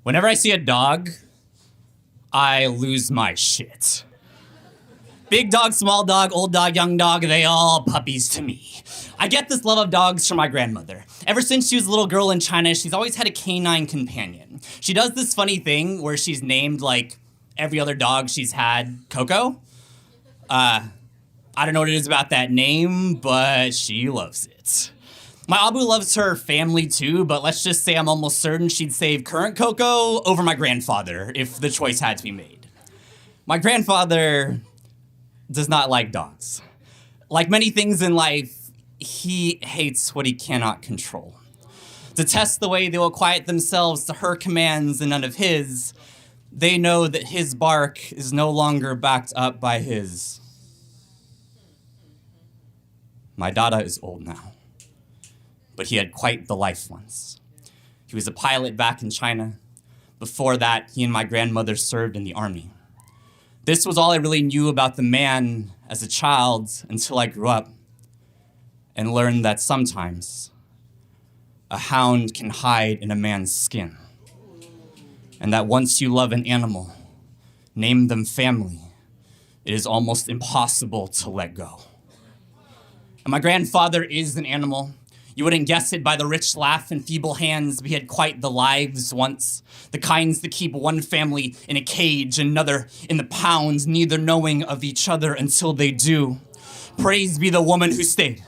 Whenever I see a dog, I lose my shit. Big dog, small dog, old dog, young dog, they all puppies to me. I get this love of dogs from my grandmother. Ever since she was a little girl in China, she's always had a canine companion. She does this funny thing where she's named like every other dog she's had Coco. I don't know what it is about that name, but she loves it. My Abu loves her family too, but let's just say I'm almost certain she'd save current Coco over my grandfather if the choice had to be made. My grandfather does not like dogs. Like many things in life, he hates what he cannot control. To test the way they will quiet themselves to her commands and none of his, they know that his bark is no longer backed up by his. My Dada is old now, but he had quite the life once. He was a pilot back in China. Before that, he and my grandmother served in the army. This was all I really knew about the man as a child until I grew up and learned that sometimes a hound can hide in a man's skin. And that once you love an animal, name them family, it is almost impossible to let go. And my grandfather is an animal. You wouldn't guess it by the rich laugh and feeble hands, but he had quite the lives once. The kinds that keep one family in a cage, another in the pounds, neither knowing of each other until they do. Praise be the woman who stayed,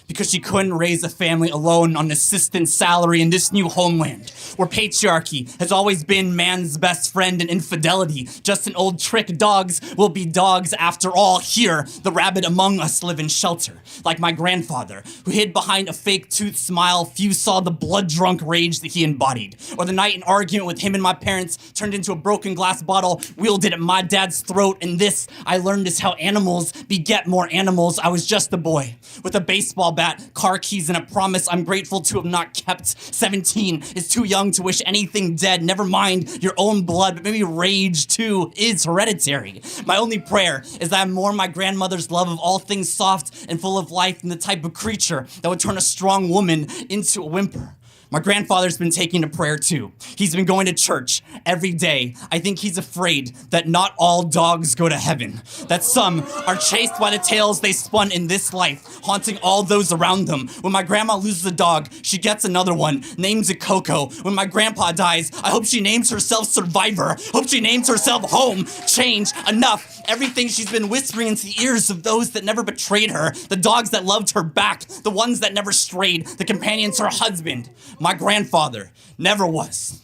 because she couldn't raise a family alone on an assistant's salary in this new homeland, where patriarchy has always been man's best friend and infidelity, just an old trick. Dogs will be dogs after all. Here, the rabid among us live in shelter, like my grandfather, who hid behind a fake tooth smile. Few saw the blood-drunk rage that he embodied, or the night an argument with him and my parents turned into a broken glass bottle wielded at my dad's throat. And this, I learned, is how animals beget more animals. I was just a boy with a baseball bat, car keys, and a promise I'm grateful to have not kept. 17 is too young to wish anything dead. Never mind your own blood, but maybe rage too is hereditary. My only prayer is that I'm more my grandmother's love of all things soft and full of life than the type of creature that would turn a strong woman into a whimper. My grandfather's been taking to prayer too. He's been going to church every day. I think he's afraid that not all dogs go to heaven, that some are chased by the tales they spun in this life, haunting all those around them. When my grandma loses a dog, she gets another one, names it Coco. When my grandpa dies, I hope she names herself Survivor. Hope she names herself Home. Change. Enough. Everything she's been whispering into the ears of those that never betrayed her, the dogs that loved her back, the ones that never strayed, the companions her husband. My grandfather never was.